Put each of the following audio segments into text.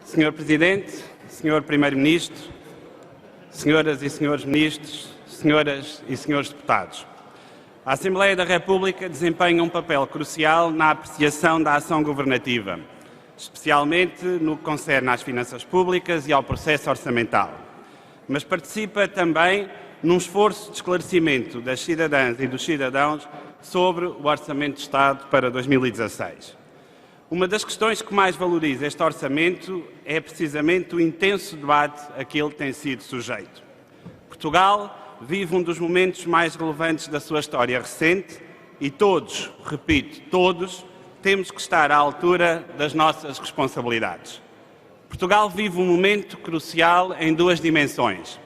Senhor Presidente, Senhor Primeiro-Ministro, Senhoras e Senhores Ministros, Senhoras e Senhores Deputados, a Assembleia da República desempenha um papel crucial na apreciação da ação governativa, especialmente no que concerne às finanças públicas e ao processo orçamental, mas participa também num esforço de esclarecimento das cidadãs e dos cidadãos sobre o Orçamento de Estado para 2016. Uma das questões que mais valoriza este orçamento é precisamente o intenso debate a que ele tem sido sujeito. Portugal vive um dos momentos mais relevantes da sua história recente e todos, repito, todos, temos que estar à altura das nossas responsabilidades. Portugal vive um momento crucial em duas dimensões.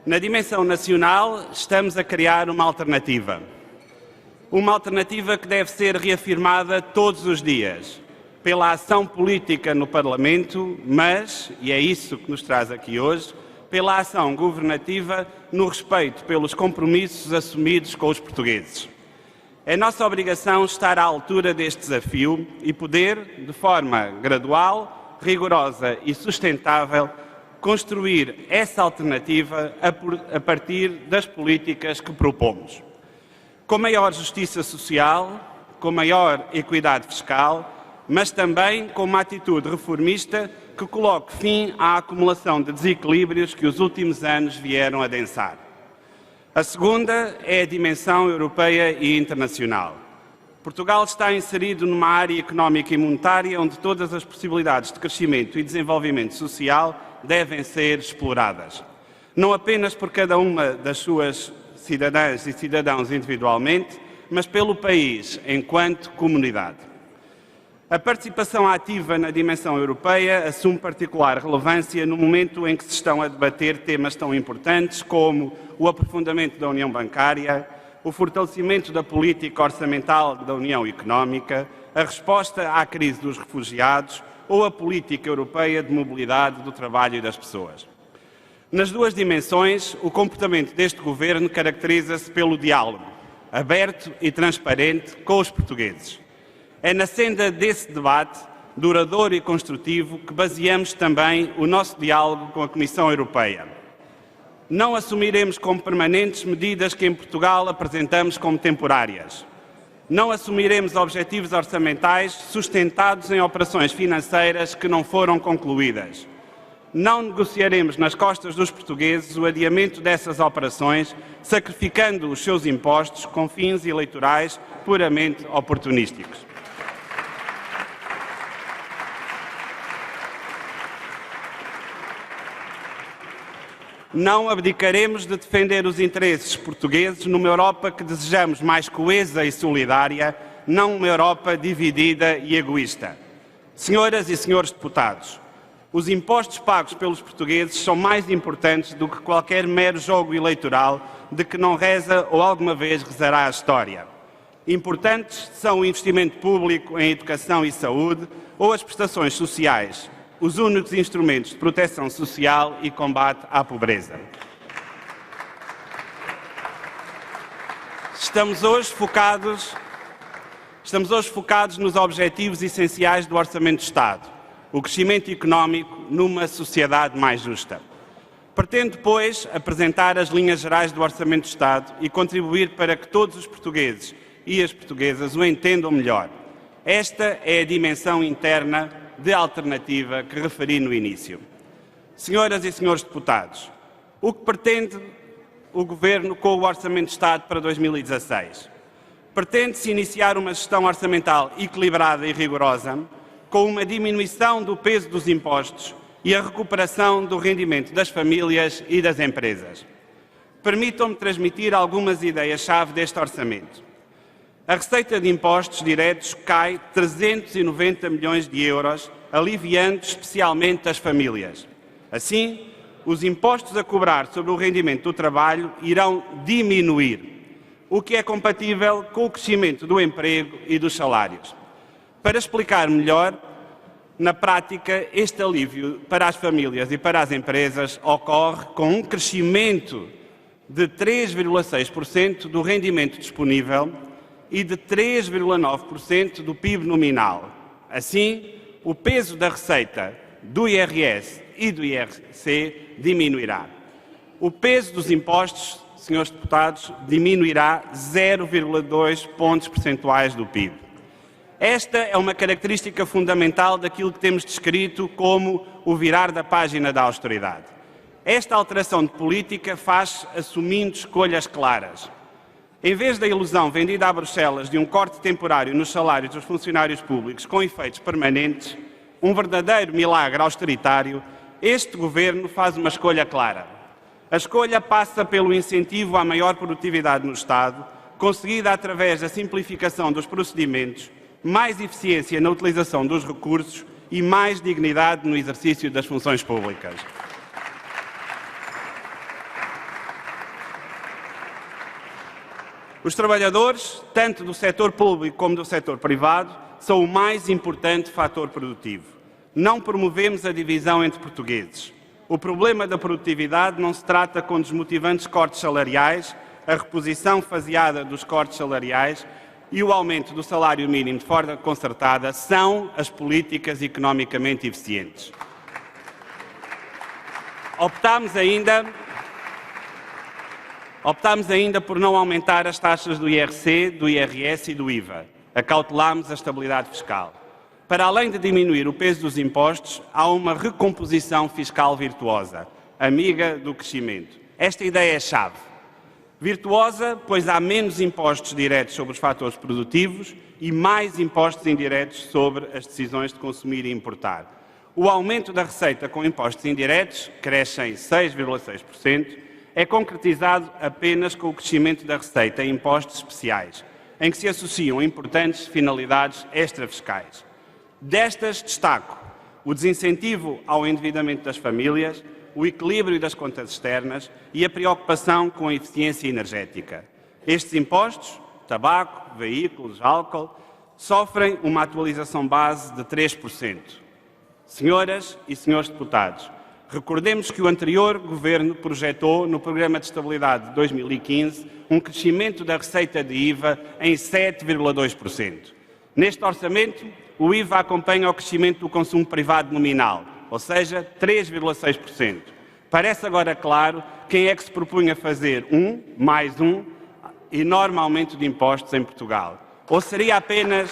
Na dimensão nacional, estamos a criar uma alternativa. Uma alternativa que deve ser reafirmada todos os dias, pela ação política no Parlamento, mas, e é isso que nos traz aqui hoje, pela ação governativa no respeito pelos compromissos assumidos com os portugueses. É nossa obrigação estar à altura deste desafio e poder, de forma gradual, rigorosa e sustentável, construir essa alternativa a partir das políticas que propomos. Com maior justiça social, com maior equidade fiscal, mas também com uma atitude reformista que coloque fim à acumulação de desequilíbrios que os últimos anos vieram a adensar. A segunda é a dimensão europeia e internacional. Portugal está inserido numa área económica e monetária onde todas as possibilidades de crescimento e desenvolvimento social devem ser exploradas. Não apenas por cada uma das suas cidadãs e cidadãos individualmente, mas pelo país enquanto comunidade. A participação ativa na dimensão europeia assume particular relevância no momento em que se estão a debater temas tão importantes como o aprofundamento da União Bancária, o fortalecimento da política orçamental da União Económica, a resposta à crise dos refugiados ou a política europeia de mobilidade do trabalho e das pessoas. Nas duas dimensões, o comportamento deste governo caracteriza-se pelo diálogo, aberto e transparente com os portugueses. É na senda desse debate, duradouro e construtivo, que baseamos também o nosso diálogo com a Comissão Europeia. Não assumiremos como permanentes medidas que em Portugal apresentamos como temporárias. Não assumiremos objetivos orçamentais sustentados em operações financeiras que não foram concluídas. Não negociaremos nas costas dos portugueses o adiamento dessas operações, sacrificando os seus impostos com fins eleitorais puramente oportunísticos. Não abdicaremos de defender os interesses portugueses numa Europa que desejamos mais coesa e solidária, não uma Europa dividida e egoísta. Senhoras e senhores deputados, os impostos pagos pelos portugueses são mais importantes do que qualquer mero jogo eleitoral de que não reza ou alguma vez rezará a história. Importantes são o investimento público em educação e saúde ou as prestações sociais, os únicos instrumentos de proteção social e combate à pobreza. Estamos hoje focados nos objetivos essenciais do Orçamento de Estado, o crescimento económico numa sociedade mais justa. Pretendo, pois, apresentar as linhas gerais do Orçamento de Estado e contribuir para que todos os portugueses e as portuguesas o entendam melhor. Esta é a dimensão interna de alternativa que referi no início. Senhoras e senhores deputados, o que pretende o Governo com o Orçamento de Estado para 2016? Pretende-se iniciar uma gestão orçamental equilibrada e rigorosa, com uma diminuição do peso dos impostos e a recuperação do rendimento das famílias e das empresas. Permitam-me transmitir algumas ideias-chave deste orçamento. A receita de impostos diretos cai 390 milhões de euros, aliviando especialmente as famílias. Assim, os impostos a cobrar sobre o rendimento do trabalho irão diminuir, o que é compatível com o crescimento do emprego e dos salários. Para explicar melhor, na prática, este alívio para as famílias e para as empresas ocorre com um crescimento de 3,6% do rendimento disponível e de 3,9% do PIB nominal. Assim, o peso da receita do IRS e do IRC diminuirá. O peso dos impostos, senhores deputados, diminuirá 0,2 pontos percentuais do PIB. Esta é uma característica fundamental daquilo que temos descrito como o virar da página da austeridade. Esta alteração de política faz assumindo escolhas claras. Em vez da ilusão vendida a Bruxelas de um corte temporário nos salários dos funcionários públicos com efeitos permanentes, um verdadeiro milagre austeritário, este Governo faz uma escolha clara. A escolha passa pelo incentivo à maior produtividade no Estado, conseguida através da simplificação dos procedimentos, mais eficiência na utilização dos recursos e mais dignidade no exercício das funções públicas. Os trabalhadores, tanto do setor público como do setor privado, são o mais importante fator produtivo. Não promovemos a divisão entre portugueses. O problema da produtividade não se trata com desmotivantes cortes salariais, a reposição faseada dos cortes salariais e o aumento do salário mínimo de forma concertada são as políticas economicamente eficientes. Optámos ainda por não aumentar as taxas do IRC, do IRS e do IVA. Acautelámos a estabilidade fiscal. Para além de diminuir o peso dos impostos, há uma recomposição fiscal virtuosa, amiga do crescimento. Esta ideia é chave. Virtuosa, pois há menos impostos diretos sobre os fatores produtivos e mais impostos indiretos sobre as decisões de consumir e importar. O aumento da receita com impostos indiretos, cresce em 6,6%, é concretizado apenas com o crescimento da receita em impostos especiais, em que se associam importantes finalidades extrafiscais. Destas destaco o desincentivo ao endividamento das famílias, o equilíbrio das contas externas e a preocupação com a eficiência energética. Estes impostos, tabaco, veículos, álcool, sofrem uma atualização base de 3%. Senhoras e senhores deputados, recordemos que o anterior Governo projetou no Programa de Estabilidade de 2015 um crescimento da receita de IVA em 7,2%. Neste orçamento, o IVA acompanha o crescimento do consumo privado nominal, ou seja, 3,6%. Parece agora claro quem é que se propunha fazer mais um enorme aumento de impostos em Portugal. Ou seria apenas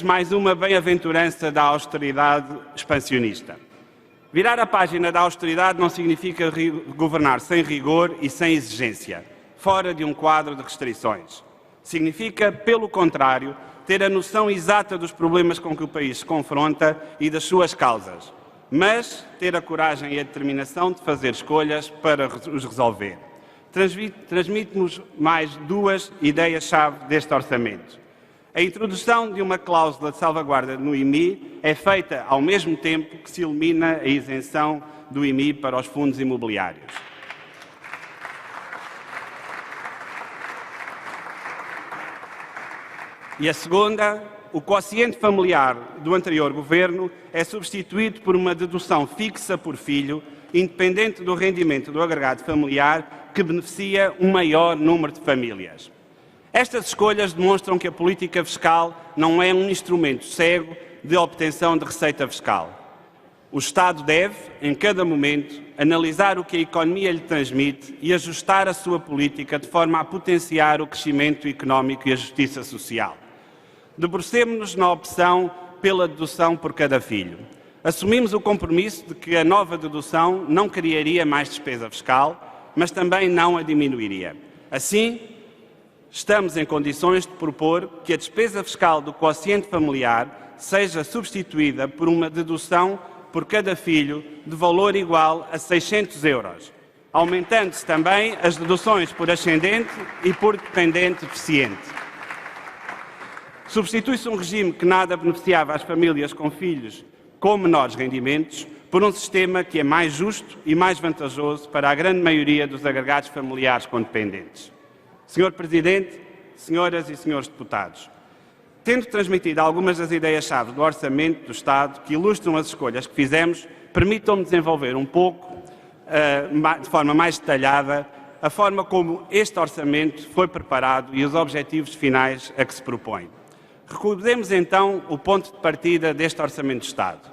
mais uma bem-aventurança da austeridade expansionista? Virar a página da austeridade não significa governar sem rigor e sem exigência, fora de um quadro de restrições. Significa, pelo contrário, ter a noção exata dos problemas com que o país se confronta e das suas causas, mas ter a coragem e a determinação de fazer escolhas para os resolver. Transmite-nos mais duas ideias-chave deste orçamento. A introdução de uma cláusula de salvaguarda no IMI é feita ao mesmo tempo que se elimina a isenção do IMI para os fundos imobiliários. E a segunda, o quociente familiar do anterior Governo é substituído por uma dedução fixa por filho, independente do rendimento do agregado familiar, que beneficia um maior número de famílias. Estas escolhas demonstram que a política fiscal não é um instrumento cego de obtenção de receita fiscal. O Estado deve, em cada momento, analisar o que a economia lhe transmite e ajustar a sua política de forma a potenciar o crescimento económico e a justiça social. Debrucemo-nos na opção pela dedução por cada filho. Assumimos o compromisso de que a nova dedução não criaria mais despesa fiscal, mas também não a diminuiria. Assim, estamos em condições de propor que a despesa fiscal do quociente familiar seja substituída por uma dedução por cada filho de valor igual a 600 €, aumentando-se também as deduções por ascendente e por dependente deficiente. Substitui-se um regime que nada beneficiava as famílias com filhos com menores rendimentos por um sistema que é mais justo e mais vantajoso para a grande maioria dos agregados familiares com dependentes. Senhor Presidente, senhoras e senhores deputados, tendo transmitido algumas das ideias-chave do Orçamento do Estado que ilustram as escolhas que fizemos, permitam-me desenvolver um pouco, de forma mais detalhada, a forma como este orçamento foi preparado e os objetivos finais a que se propõe. Recordemos então o ponto de partida deste Orçamento de Estado.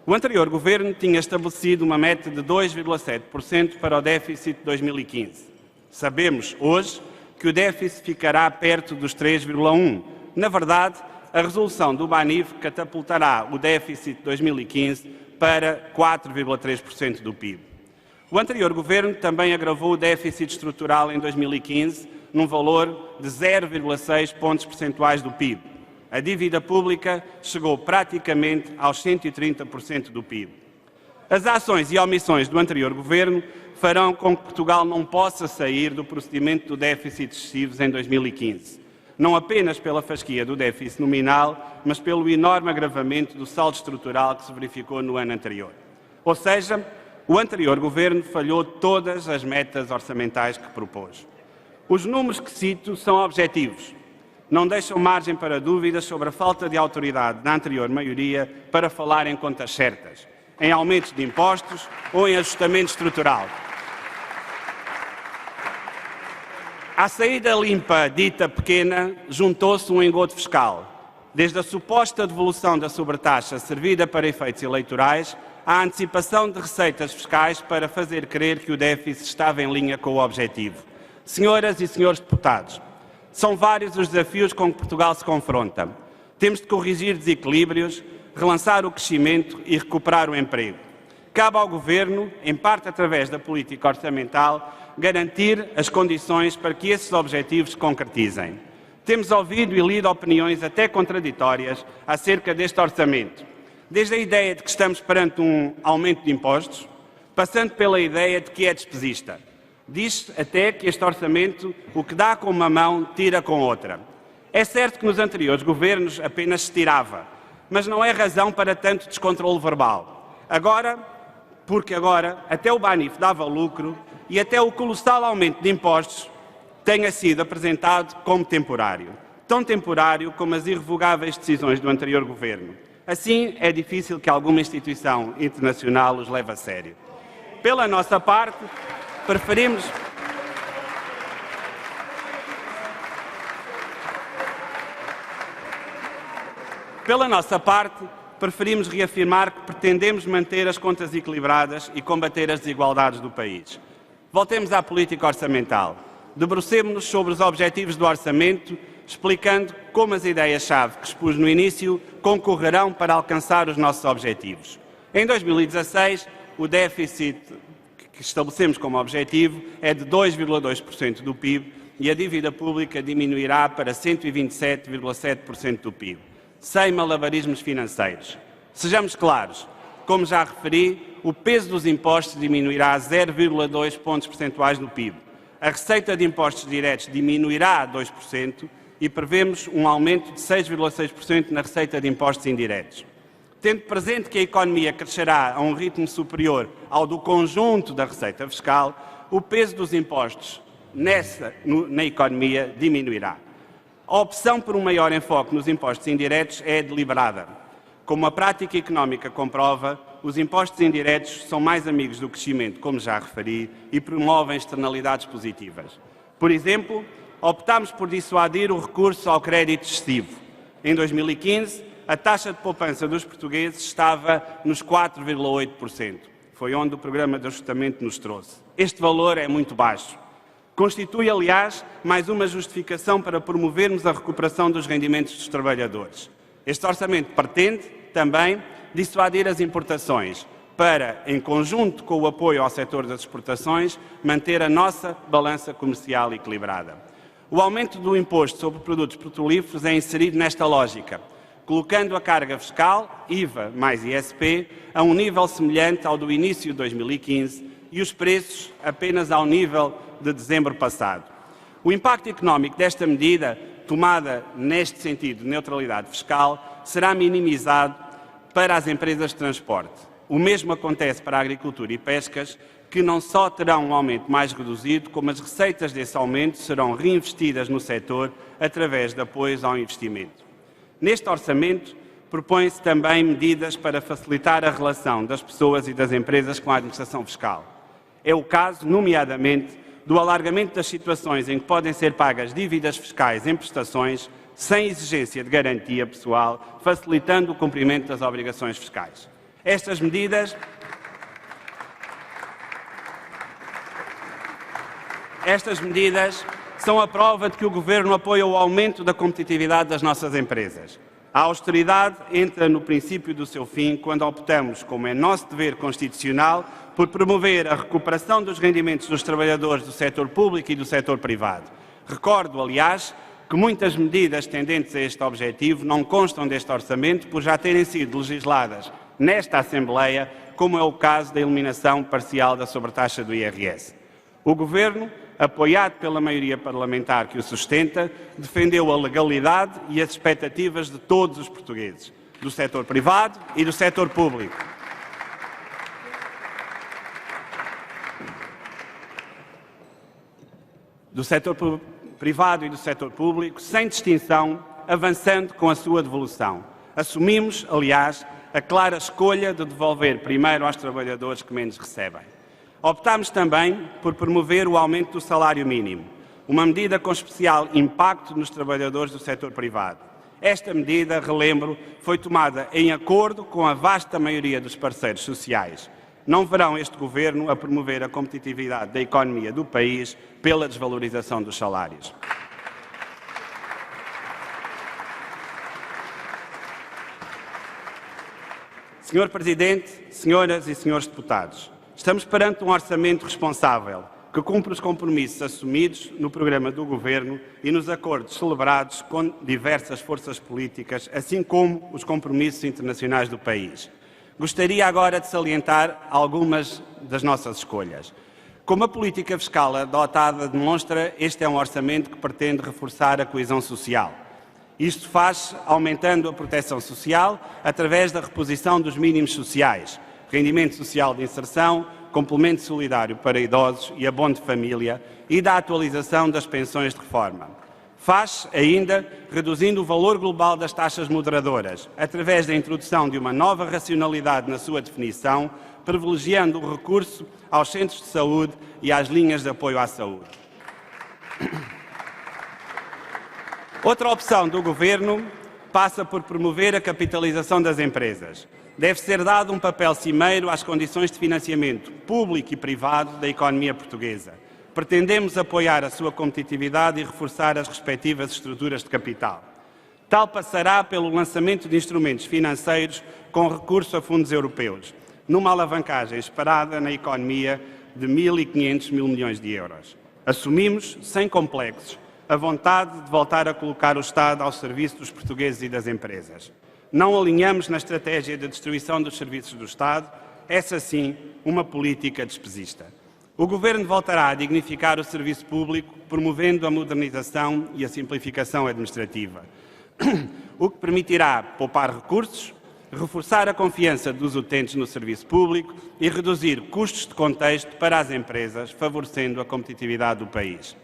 O anterior Governo tinha estabelecido uma meta de 2,7% para o déficit de 2015. Sabemos hoje que o déficit ficará perto dos 3,1%. Na verdade, a resolução do BANIF catapultará o déficit de 2015 para 4,3% do PIB. O anterior Governo também agravou o déficit estrutural em 2015 num valor de 0,6 pontos percentuais do PIB. A dívida pública chegou praticamente aos 130% do PIB. As ações e omissões do anterior Governo farão com que Portugal não possa sair do procedimento do déficit excessivo em 2015. Não apenas pela fasquia do déficit nominal, mas pelo enorme agravamento do saldo estrutural que se verificou no ano anterior. Ou seja, o anterior Governo falhou todas as metas orçamentais que propôs. Os números que cito são objetivos. Não deixam margem para dúvidas sobre a falta de autoridade da anterior maioria para falar em contas certas, em aumentos de impostos ou em ajustamento estrutural. À saída limpa dita pequena, juntou-se um engodo fiscal. Desde a suposta devolução da sobretaxa servida para efeitos eleitorais, à antecipação de receitas fiscais para fazer crer que o déficit estava em linha com o objetivo. Senhoras e senhores deputados, são vários os desafios com que Portugal se confronta. Temos de corrigir desequilíbrios, relançar o crescimento e recuperar o emprego. Cabe ao Governo, em parte através da política orçamental, garantir as condições para que esses objetivos se concretizem. Temos ouvido e lido opiniões até contraditórias acerca deste orçamento, desde a ideia de que estamos perante um aumento de impostos, passando pela ideia de que é despesista. Diz até que este orçamento, o que dá com uma mão, tira com outra. É certo que nos anteriores governos apenas se tirava, mas não é razão para tanto descontrole verbal. Porque agora até o BANIF dava lucro e até o colossal aumento de impostos tenha sido apresentado como temporário. Tão temporário como as irrevogáveis decisões do anterior governo. Assim, é difícil que alguma instituição internacional os leve a sério. Pela nossa parte, preferimos reafirmar que pretendemos manter as contas equilibradas e combater as desigualdades do país. Voltemos à política orçamental. Debrucemo-nos sobre os objetivos do orçamento, explicando como as ideias-chave que expus no início concorrerão para alcançar os nossos objetivos. Em 2016, o déficit que estabelecemos como objetivo é de 2,2% do PIB e a dívida pública diminuirá para 127,7% do PIB, sem malabarismos financeiros. Sejamos claros, como já referi, o peso dos impostos diminuirá a 0,2 pontos percentuais do PIB. A receita de impostos diretos diminuirá a 2% e prevemos um aumento de 6,6% na receita de impostos indiretos. Tendo presente que a economia crescerá a um ritmo superior ao do conjunto da receita fiscal, o peso dos impostos na economia diminuirá. A opção por um maior enfoque nos impostos indiretos é deliberada. Como a prática económica comprova, os impostos indiretos são mais amigos do crescimento, como já referi, e promovem externalidades positivas. Por exemplo, optámos por dissuadir o recurso ao crédito excessivo. Em 2015, a taxa de poupança dos portugueses estava nos 4,8%. Foi onde o programa de ajustamento nos trouxe. Este valor é muito baixo. Constitui, aliás, mais uma justificação para promovermos a recuperação dos rendimentos dos trabalhadores. Este orçamento pretende, também, dissuadir as importações para, em conjunto com o apoio ao setor das exportações, manter a nossa balança comercial equilibrada. O aumento do imposto sobre produtos petrolíferos é inserido nesta lógica, colocando a carga fiscal, IVA mais ISP, a um nível semelhante ao do início de 2015 e os preços apenas ao nível de dezembro passado. O impacto económico desta medida, tomada neste sentido de neutralidade fiscal, será minimizado para as empresas de transporte. O mesmo acontece para a agricultura e pescas, que não só terão um aumento mais reduzido, como as receitas desse aumento serão reinvestidas no setor através de apoios ao investimento. Neste orçamento, propõem-se também medidas para facilitar a relação das pessoas e das empresas com a administração fiscal. É o caso, nomeadamente, do alargamento das situações em que podem ser pagas dívidas fiscais em prestações sem exigência de garantia pessoal, facilitando o cumprimento das obrigações fiscais. Estas medidas são a prova de que o Governo apoia o aumento da competitividade das nossas empresas. A austeridade entra no princípio do seu fim quando optamos, como é nosso dever constitucional, por promover a recuperação dos rendimentos dos trabalhadores do setor público e do setor privado. Recordo, aliás, que muitas medidas tendentes a este objetivo não constam deste orçamento por já terem sido legisladas nesta Assembleia, como é o caso da eliminação parcial da sobretaxa do IRS. O Governo, apoiado pela maioria parlamentar que o sustenta, defendeu a legalidade e as expectativas de todos os portugueses, do setor privado e do setor público. Do setor privado e do setor público, sem distinção, avançando com a sua devolução. Assumimos, aliás, a clara escolha de devolver primeiro aos trabalhadores que menos recebem. Optámos também por promover o aumento do salário mínimo, uma medida com especial impacto nos trabalhadores do setor privado. Esta medida, relembro, foi tomada em acordo com a vasta maioria dos parceiros sociais. Não verão este Governo a promover a competitividade da economia do país pela desvalorização dos salários. Senhor Presidente, senhoras e senhores deputados, estamos perante um orçamento responsável que cumpre os compromissos assumidos no programa do Governo e nos acordos celebrados com diversas forças políticas, assim como os compromissos internacionais do país. Gostaria agora de salientar algumas das nossas escolhas. Como a política fiscal adotada demonstra, este é um orçamento que pretende reforçar a coesão social. Isto faz aumentando a proteção social através da reposição dos mínimos sociais, rendimento social de inserção, complemento solidário para idosos e abono de família e da atualização das pensões de reforma. Faz ainda reduzindo o valor global das taxas moderadoras, através da introdução de uma nova racionalidade na sua definição, privilegiando o recurso aos centros de saúde e às linhas de apoio à saúde. Outra opção do Governo passa por promover a capitalização das empresas. Deve ser dado um papel cimeiro às condições de financiamento público e privado da economia portuguesa. Pretendemos apoiar a sua competitividade e reforçar as respectivas estruturas de capital. Tal passará pelo lançamento de instrumentos financeiros com recurso a fundos europeus, numa alavancagem esperada na economia de 1.500 mil milhões de euros. Assumimos, sem complexos, a vontade de voltar a colocar o Estado ao serviço dos portugueses e das empresas. Não alinhamos na estratégia de destruição dos serviços do Estado, essa sim, uma política despesista. O Governo voltará a dignificar o serviço público, promovendo a modernização e a simplificação administrativa, o que permitirá poupar recursos, reforçar a confiança dos utentes no serviço público e reduzir custos de contexto para as empresas, favorecendo a competitividade do país.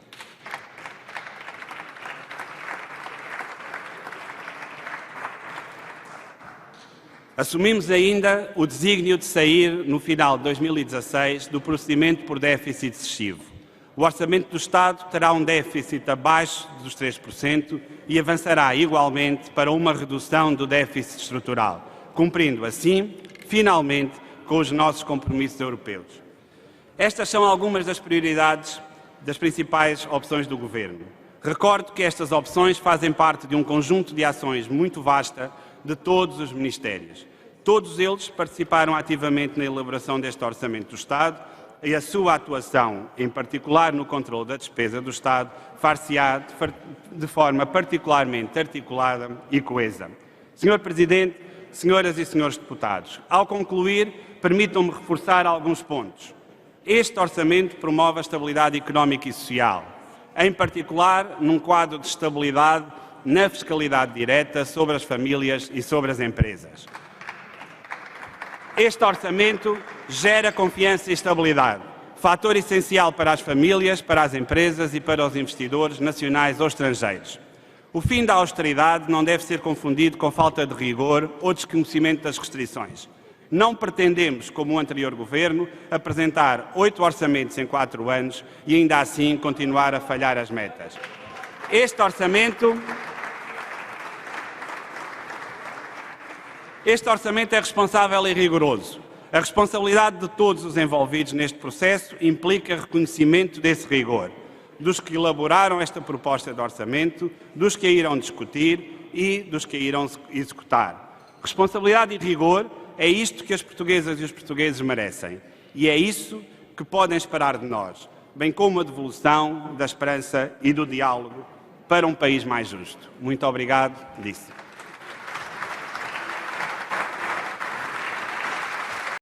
Assumimos ainda o desígnio de sair, no final de 2016, do procedimento por déficit excessivo. O orçamento do Estado terá um déficit abaixo dos 3% e avançará igualmente para uma redução do déficit estrutural, cumprindo assim, finalmente, com os nossos compromissos europeus. Estas são algumas das prioridades das principais opções do Governo. Recordo que estas opções fazem parte de um conjunto de ações muito vasta de todos os ministérios. Todos eles participaram ativamente na elaboração deste Orçamento do Estado e a sua atuação, em particular no controle da despesa do Estado, far-se-á de forma particularmente articulada e coesa. Senhor Presidente, senhoras e senhores deputados, ao concluir, permitam-me reforçar alguns pontos. Este Orçamento promove a estabilidade económica e social, em particular num quadro de estabilidade na fiscalidade direta sobre as famílias e sobre as empresas. Este orçamento gera confiança e estabilidade, fator essencial para as famílias, para as empresas e para os investidores nacionais ou estrangeiros. O fim da austeridade não deve ser confundido com falta de rigor ou desconhecimento das restrições. Não pretendemos, como o anterior Governo, apresentar 8 orçamentos em 4 anos e ainda assim continuar a falhar as metas. Este orçamento é responsável e rigoroso. A responsabilidade de todos os envolvidos neste processo implica reconhecimento desse rigor, dos que elaboraram esta proposta de orçamento, dos que a irão discutir e dos que a irão executar. Responsabilidade e rigor é isto que as portuguesas e os portugueses merecem. E é isso que podem esperar de nós, bem como a devolução da esperança e do diálogo para um país mais justo. Muito obrigado. Disse.